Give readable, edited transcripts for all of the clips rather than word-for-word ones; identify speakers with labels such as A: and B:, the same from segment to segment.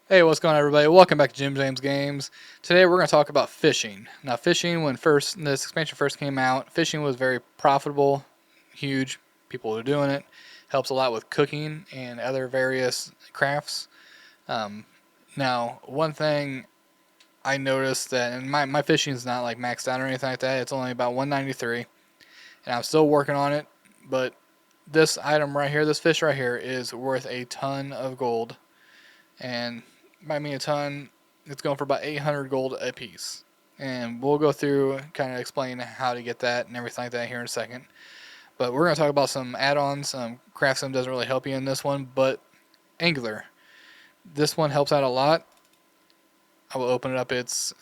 A: Hey, what's going on, everybody? Welcome back to Jim James Games. Today we're going to talk about fishing. Now, fishing, when this expansion first came out, fishing was very profitable, huge. People are doing it. Helps a lot with cooking and other various crafts. Um, Now, one thing I noticed that, and my fishing is not like maxed out or anything like that. It's only about 193, and I'm still working on it. But this item right here, this fish right here, is worth a ton of gold. And by me a ton, it's going for about 800 gold a piece. And we'll go through kind of explain how to get that and everything like that here in a second. But we're going to talk about some add-ons. Craft Sim doesn't really help you in this one, but Angular. This one helps out a lot. I will open it up its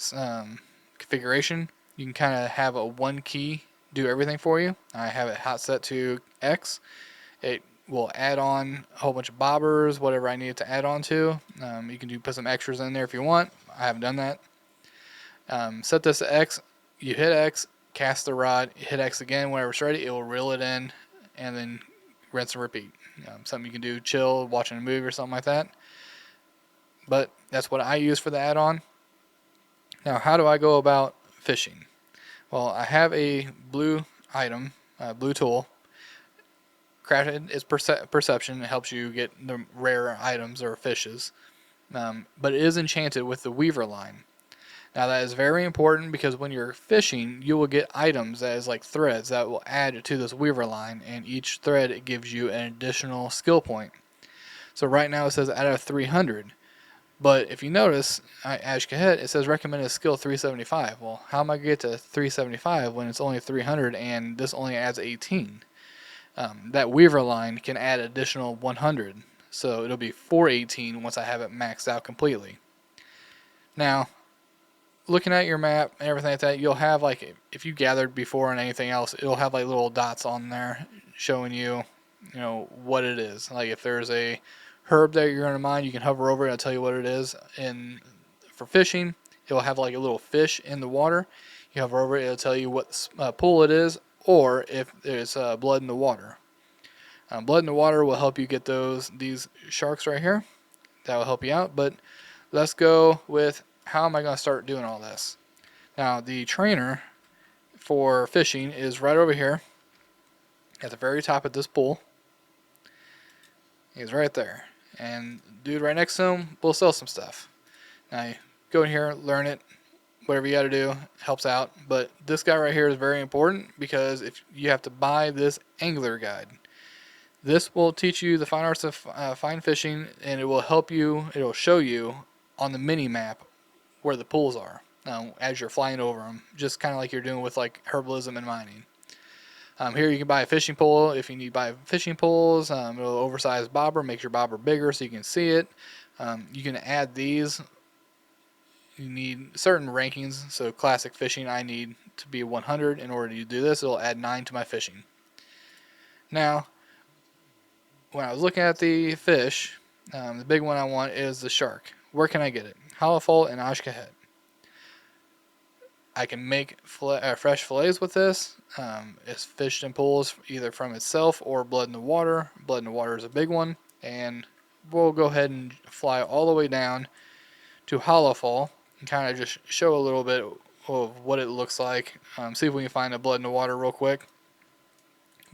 A: configuration. You can kind of have a one key do everything for you. I have it hot set to X. It will add on a whole bunch of bobbers, whatever I need it to add on to. You can put some extras in there if you want. I haven't done that. Set this to X. You hit X, cast the rod, hit X again. Whenever it's ready, it will reel it in, and then rinse and repeat. Something you can do, chill, watching a movie or something like that. But that's what I use for the add-on. Now, how do I go about fishing? Well, I have a blue item, blue tool. Crafted is perception. It helps you get the rare items or fishes. But it is enchanted with the weaver line. Now that is very important because when you're fishing, you will get items that is like threads that will add to this weaver line, and each thread it gives you an additional skill point. So right now it says out of 300, but if you notice, Ash Kahet, it says recommended skill 375. Well, how am I going to get to 375 when it's only 300 and this only adds 18? That weaver line can add additional 100, so it'll be 418 once I have it maxed out completely. Now, looking at your map and everything like that, you'll have like, if you gathered before and anything else, it'll have like little dots on there showing you, what it is. Like if there's a herb that you're going to mine, you can hover over it and it'll tell you what it is. And for fishing, it'll have like a little fish in the water. You hover over it, it'll tell you what pool it is, or if there's blood in the water. Blood in the water will help you get these sharks right here. That will help you out. But let's go with how am I going to start doing all this? Now, the trainer for fishing is right over here at the very top of this pool. He's right there. And dude right next to him will sell some stuff. Now, you go in here, learn it, whatever you got to do, helps out. But this guy right here is very important because if you have to buy this angler guide. This will teach you the fine arts of fine fishing, and it will help you. It will show you on the mini map where the pools are as you're flying over them, just kind of like you're doing with like herbalism and mining. Here you can buy a fishing pole if you need to buy fishing poles. It'll oversize bobber, makes your bobber bigger so you can see it. You can add these. You need certain rankings. So classic fishing, I need to be 100 in order to do this. It'll add 9 to my fishing. Now, when I was looking at the fish, the big one I want is the shark. Where can I get it? Halifal and Ashkahet. I can make fresh fillets with this. It's fished in pools either from itself or blood in the water. Blood in the water is a big one. And we'll go ahead and fly all the way down to Halifal and kind of just show a little bit of what it looks like. See if we can find a blood in the water real quick.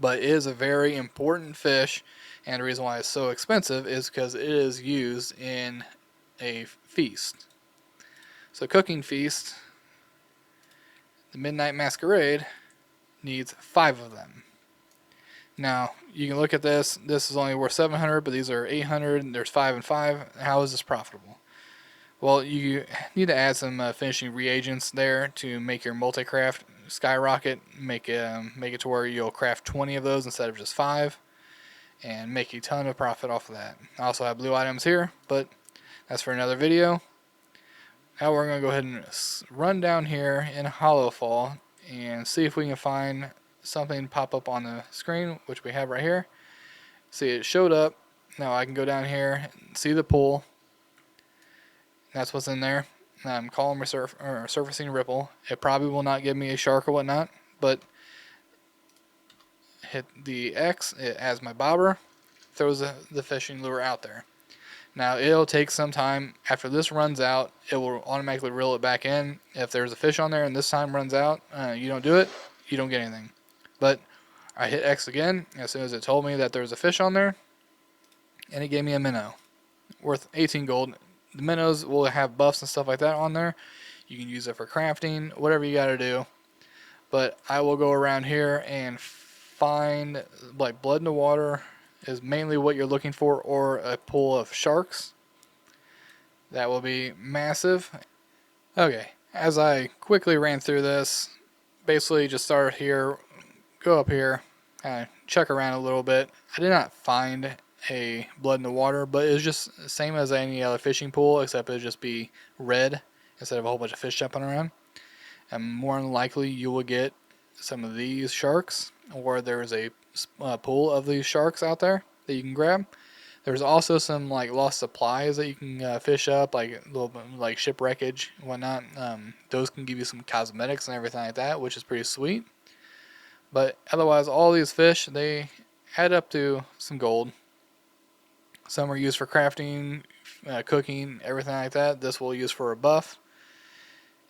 A: But it is a very important fish, and the reason why it's so expensive is because it is used in a feast. So cooking feast, the Midnight Masquerade, needs 5 of them. Now, you can look at this. This is only worth 700, but these are 800, and there's 5 and 5. How is this profitable? Well, you need to add some finishing reagents there to make your multi-craft skyrocket. Make it to where you'll craft 20 of those instead of just 5, and make a ton of profit off of that. I also have blue items here, but that's for another video. Now we're going to go ahead and run down here in Hollowfall and see if we can find something pop up on the screen, which we have right here. See, it showed up. Now I can go down here and see the pool. That's what's in there. Column surfacing ripple. It probably will not give me a shark or whatnot, but hit the X, it adds my bobber, throws the fishing lure out there. Now, it'll take some time. After this runs out, it will automatically reel it back in. If there's a fish on there and this time runs out, you don't do it, you don't get anything. But I hit X again as soon as it told me that there was a fish on there, and it gave me a minnow worth 18 gold. The minnows will have buffs and stuff like that on there. You can use it for crafting, whatever you got to do. But I will go around here and find, like, blood in the water is mainly what you're looking for, or a pool of sharks. That will be massive. Okay, as I quickly ran through this, basically just start here, go up here, check around a little bit. I did not find a blood in the water, but it's just the same as any other fishing pool, except it'll just be red instead of a whole bunch of fish jumping around. And more than likely you will get some of these sharks, or there's a pool of these sharks out there that you can grab. There's also some like lost supplies that you can fish up, like little like shipwreckage and whatnot. Those can give you some cosmetics and everything like that, which is pretty sweet. But otherwise, all these fish, they add up to some gold. Some are used for crafting, cooking, everything like that. This we'll use for a buff,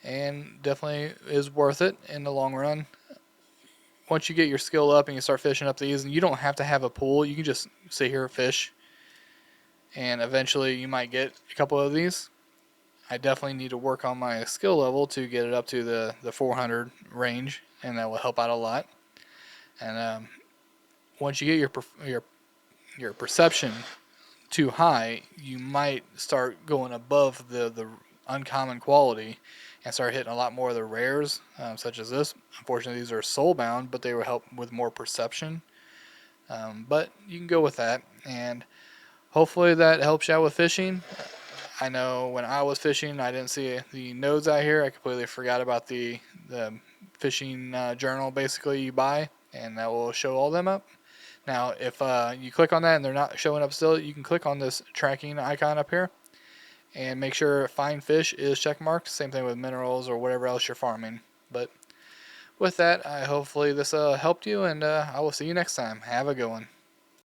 A: and definitely is worth it in the long run. Once you get your skill up and you start fishing up these, and you don't have to have a pool, you can just sit here and fish, and eventually you might get a couple of these. I definitely need to work on my skill level to get it up to the 400 range, and that will help out a lot. And once you get your perception too high, you might start going above the uncommon quality and start hitting a lot more of the rares, such as this. Unfortunately, these are soulbound, but they will help with more perception. But you can go with that, and hopefully that helps you out with fishing. I know when I was fishing, I didn't see the nodes out here. I completely forgot about the fishing journal basically you buy, and that will show all them up. Now, if you click on that and they're not showing up still, you can click on this tracking icon up here and make sure find fish is checkmarked. Same thing with minerals or whatever else you're farming. But with that, hopefully this helped you, and I will see you next time. Have a good one.